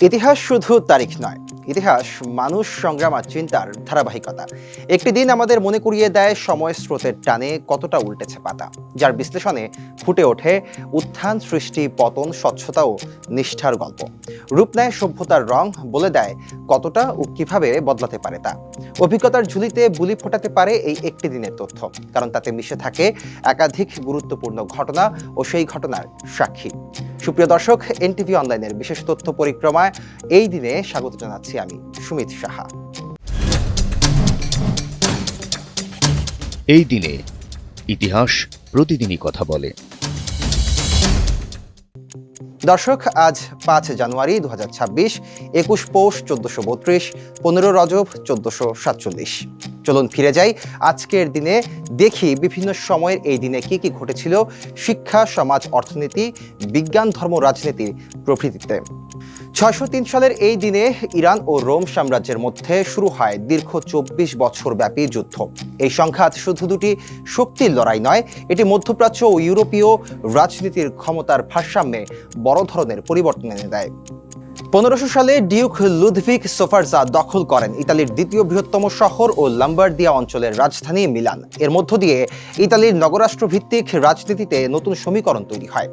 ইতিহাস শুধু তারিখ নয়, ইতিহাস মানুষ, সংগ্রাম আর চিন্তার ধারাবাহিকতা। একটি দিন আমাদের মনে করিয়ে দেয় সময় স্রোতের টানে কতটা উল্টেছে পাতা, যার বিশ্লেষণে ফুটে ওঠে উত্থান, সৃষ্টি, পতন, স্বচ্ছতা ও নিষ্ঠার গল্প। রূপ নেয় সভ্যতার রং, বলে দেয় কতটা ও কিভাবে বদলাতে পারে তা। অভিজ্ঞতার ঝুলিতে বুলি ফোটাতে পারে এই একটি দিনের তথ্য, কারণ তাতে মিশে থাকে একাধিক গুরুত্বপূর্ণ ঘটনা ও সেই ঘটনার সাক্ষী। সুপ্রিয় দর্শক, এনটিভি অনলাইনের বিশেষ তথ্য পরিক্রমায় এই দিনে স্বাগত জানাচ্ছি আমি সুমিত সাহা। এই দিনে ইতিহাস প্রতিদিনই কথা বলে। দর্শক, আজ 5 জানুয়ারি 2026, 21 পৌষ 1432, 15 রজব 1447। চলুন ফিরে যাই আজকের দিনে, দেখি বিভিন্ন সময়ের এই দিনে কি কি ঘটেছিল শিক্ষা, সমাজ, অর্থনীতি, বিজ্ঞান, ধর্ম, রাজনীতি প্রভৃতিতে। 603 সালের এই দিনে ইরান ও রোম সাম্রাজ্যের মধ্যে শুরু হয় দীর্ঘ 24 বছর ব্যাপী যুদ্ধ। এই সংঘাত শুধু দুটি শক্তির লড়াই নয়, এটি মধ্যপ্রাচ্য ও ইউরোপীয় রাজনীতির ক্ষমতার ভারসাম্যে বড় ধরনের পরিবর্তন এনে দেয়। 1500 সালে ডিউক লুদভিগ সোফারজা দখল করেন ইতালির দ্বিতীয় বৃহত্তম শহর ও লম্বার্দিয়া অঞ্চলের রাজধানী মিলান। এর মধ্য দিয়ে ইতালির নগরাষ্ট্র ভিত্তিক রাজনীতিতে নতুন সমীকরণ তৈরি হয়।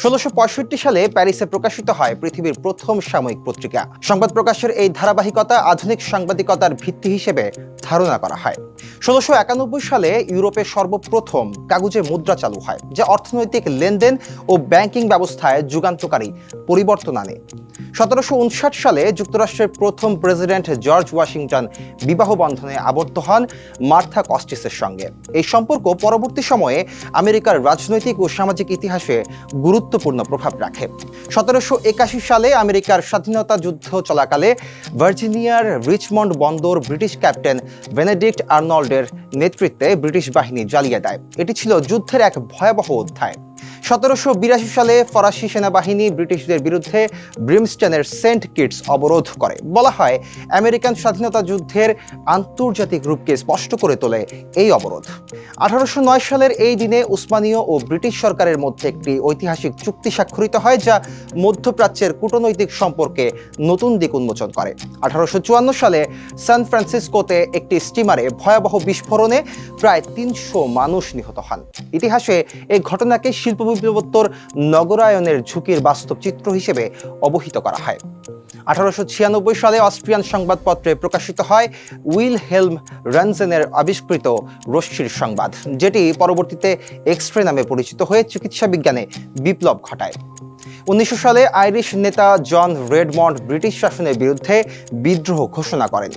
1665 সালে প্যারিসে প্রকাশিত হয় পৃথিবীর প্রথম সাময়িক পত্রিকা। সংবাদ প্রকাশের এই ধারাবাহিকতা আধুনিক সাংবাদিকতার ভিত্তি হিসেবে ধারণা করা হয়। 1691 সালে ইউরোপে সর্বপ্রথম কাগজে মুদ্রা চালু হয়, যা অর্থনৈতিক লেনদেন ও ব্যাংকিং ব্যবস্থায় যুগান্তকারী পরিবর্তন আনে। 1759 সালে যুক্তরাষ্ট্রের প্রথম প্রেসিডেন্ট জর্জ ওয়াশিংটন বিবাহ বন্ধনে আবদ্ধ হন মার্থা কস্টিসের সঙ্গে। এই সম্পর্ক পরবর্তী সময়ে আমেরিকার রাজনৈতিক ও সামাজিক ইতিহাসে গুরুত্বপূর্ণ প্রভাব রাখে। 1781 সালে আমেরিকার স্বাধীনতা যুদ্ধ চলাকালে ভার্জিনিয়ার রিচমন্ড বন্দর ব্রিটিশ ক্যাপ্টেন বেনেডিক্ট আর্নল্ডের নেতৃত্বে ব্রিটিশ বাহিনী জ্বালিয়ে দেয়। এটি ছিল যুদ্ধের এক ভয়াবহ অধ্যায়। 1782 সালে ফরাসি সেনাবাহিনী ব্রিটিশদের বিরুদ্ধে ব্রিমস্টনের সেন্ট কিটস অবরোধ করে। বলা হয় আমেরিকান স্বাধীনতা যুদ্ধের আন্তর্জাতিক রূপকে স্পষ্ট করে তোলে এই অবরোধ। 1809 সালের এই দিনে উসমানীয় ও ব্রিটিশ সরকারের মধ্যে একটি ঐতিহাসিক চুক্তি স্বাক্ষরিত হয়, যা মধ্যপ্রাচ্যের কূটনৈতিক সম্পর্কে নতুন দিক উন্মোচন করে। 1854 সালে সান ফ্রান্সিসকোতে একটি স্টিমারে ভয়াবহ বিস্ফোরণে প্রায় 300 মানুষ নিহত হন। ইতিহাসে এই ঘটনাকে শিল্প বিপ্লবোত্তর নগরায়নের ঝুঁকির বাস্তব চিত্র হিসেবে অবহিত করা হয়। 1896 সালে অস্ট্রিয়ান সংবাদপত্রে প্রকাশিত হয় উইলহেলম রানজেনের আবিষ্কৃত রশ্মির সংবাদ, যেটি পরবর্তীতে এক্স-রে নামে পরিচিত হয়ে চিকিৎসা বিজ্ঞানে বিপ্লব ঘটায়। 1900 সালে আইরিশ নেতা জন রেডমন্ড ব্রিটিশ শাসনের বিরুদ্ধে বিদ্রোহ ঘোষণা করেন।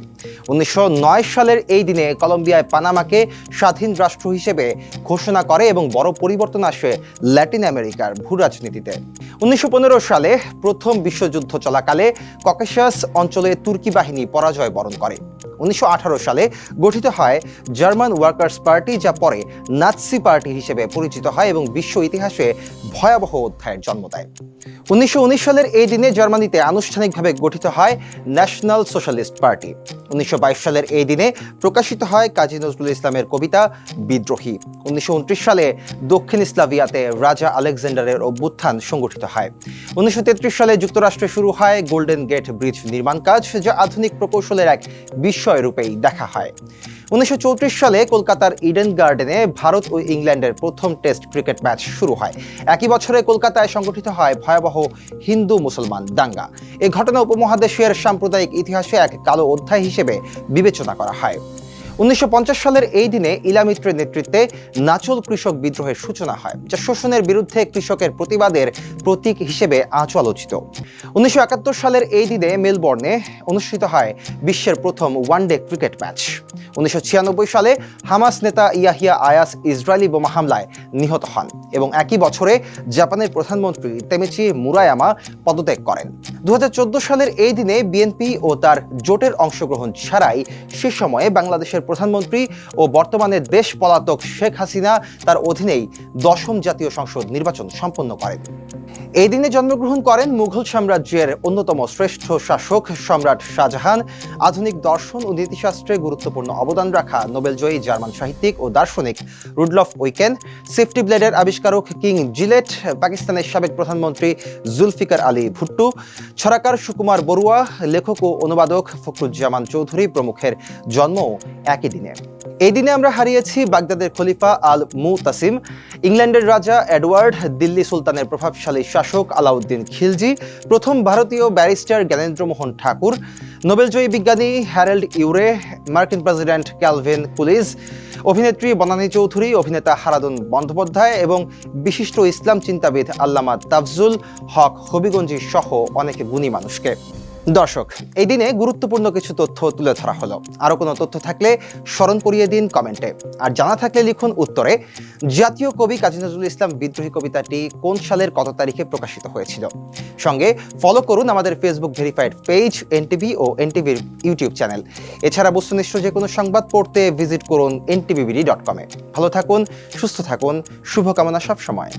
1909 সালের এই দিনে কলম্বিয়ায় পানামাকে স্বাধীন রাষ্ট্র হিসেবে ঘোষণা করে এবং বড় পরিবর্তন আসে ল্যাটিন আমেরিকার ভূরাজনীতিতে। 1915 সালে প্রথম বিশ্বযুদ্ধ চলাকালে ককেশাস অঞ্চলে তুর্কি বাহিনী পরাজয় বরণ করে। 1918 সালে গঠিত হয় জার্মান ওয়ার্কার্স পার্টি, যা পরে নাৎসি পার্টি হিসেবে পরিচিত হয় এবং বিশ্ব ইতিহাসে ভয়াবহ অধ্যায়ের জন্ম দেয়। 1919 সালের এই দিনে জার্মানিতে আনুষ্ঠানিকভাবে গঠিত হয় ন্যাশনাল সোশ্যালিস্ট পার্টি। 1922 সালের এই দিনে প্রকাশিত হয় কাজী নজরুল ইসলামের কবিতা বিদ্রোহী। 1929 সালে দক্ষিণ স্লাভিয়াতে রাজা আলেকজান্ডারের অভ্যুত্থান সংগঠিত হয়। 1933 সালে যুক্তরাষ্ট্রে শুরু হয় গোল্ডেন গেট ব্রিজ নির্মাণ কাজ, যা আধুনিক প্রকৌশলের এক বিস্ময় রূপেই দেখা হয়। 1934 সালে কলকাতার ইডেন গার্ডেনে ভারত ও ইংল্যান্ডের প্রথম টেস্ট ক্রিকেট ম্যাচ শুরু হয়। একই বছরে কলকাতায় সংগঠিত হয় ভয়াবহ হিন্দু মুসলমান দাঙ্গা। এই ঘটনা উপমহাদেশের সাম্প্রদায়িক ইতিহাসে এক কালো অধ্যায় হিসেবে বিবেচনা করা হয়। 1950 সালের এই দিনে ইলামিত্রের নেতৃত্বে নাচল কৃষক বিদ্রোহের সূচনা হয়, যা শোষণের বিরুদ্ধে কৃষকের প্রতিবাদের প্রতীক হিসেবে আজও আলোচিত। 1971 সালের এই দিনে মেলবোর্নে অনুষ্ঠিত হয় বিশ্বের প্রথম ওয়ানডে ক্রিকেট ম্যাচ। 1996 সালে হামাস নেতা ইয়াহিয়া আয়াস ইসরায়েলি বোমা হামলায় নিহত হন এবং একই বছরে জাপানের প্রধানমন্ত্রী তেমিচি মুরায়ামা পদত্যাগ করেন। 2014 সালের এই দিনে বিএনপি ও তার জোটের অংশগ্রহণ ছাড়াই সে সময়ে বাংলাদেশের প্রধানমন্ত্রী ও বর্তমানে দেশ পলাতক শেখ হাসিনা তার অধীনেই 10ম জাতীয় সংসদ নির্বাচন সম্পন্ন করেন। এই দিনে জন্মগ্রহণ করেন মুঘল সাম্রাজ্যের অন্যতম শ্রেষ্ঠ শাসক সম্রাট শাহজাহান। আধুনিক দর্শন ও নীতিশাস্ত্রে গুরুত্বপূর্ণ অবদান রাখা নোবেলজয়ী জার্মান সাহিত্যিক ও দার্শনিক রুডলফ উইকেন, সেফটি ব্লেডের আবিষ্কারক কিং জিলেট, পাকিস্তানের সাবেক প্রধানমন্ত্রী জুলফিকার আলী ভুট্টো, ছড়াকার সুকুমার বড়ুয়া, লেখক ও অনুবাদক ফখরুজ্জামান চৌধুরী প্রমুখের জন্ম একই দিনে। এই দিনে আমরা হারিয়েছি বাগদাদের খলিফা আল মুতাসিম, ইংল্যান্ডের রাজা এডওয়ার্ড, দিল্লি সুলতানের প্রভাবশালী শাসক আলাউদ্দিন খিলজি, প্রথম ভারতীয় ব্যারিস্টার জ্ঞানেন্দ্রমোহন ঠাকুর, নোবেলজয়ী বিজ্ঞানী হ্যারল্ড ইউরে, মার্কিন প্রেসিডেন্ট ক্যালভিন কুলিজ, অভিনেত্রী বনানী চৌধুরী, অভিনেতা হারাদন বন্দ্যোপাধ্যায় এবং বিশিষ্ট ইসলাম চিন্তাবিদ আল্লামা তাফজুল হক হবিগঞ্জি সহ অনেক গুণী মানুষকে। দর্শক, এই দিনে গুরুত্বপূর্ণ কিছু তথ্য তুলে ধরা হলো। আরও কোনো তথ্য থাকলে স্মরণ করিয়ে দিন কমেন্টে, আর জানা থাকলে লিখুন উত্তরে। জাতীয় কবি কাজী নজরুল ইসলাম বিদ্রোহী কবিতাটি কোন সালের কত তারিখে প্রকাশিত হয়েছিল? সঙ্গে ফলো করুন আমাদের ফেসবুক ভেরিফাইড পেজ এনটিভি ও এনটিভির ইউটিউব চ্যানেল। এছাড়া বস্তুনিষ্ঠ যে কোনো সংবাদ পড়তে ভিজিট করুন ntvbd.com-এ। ভালো থাকুন, সুস্থ থাকুন, শুভকামনা সবসময়।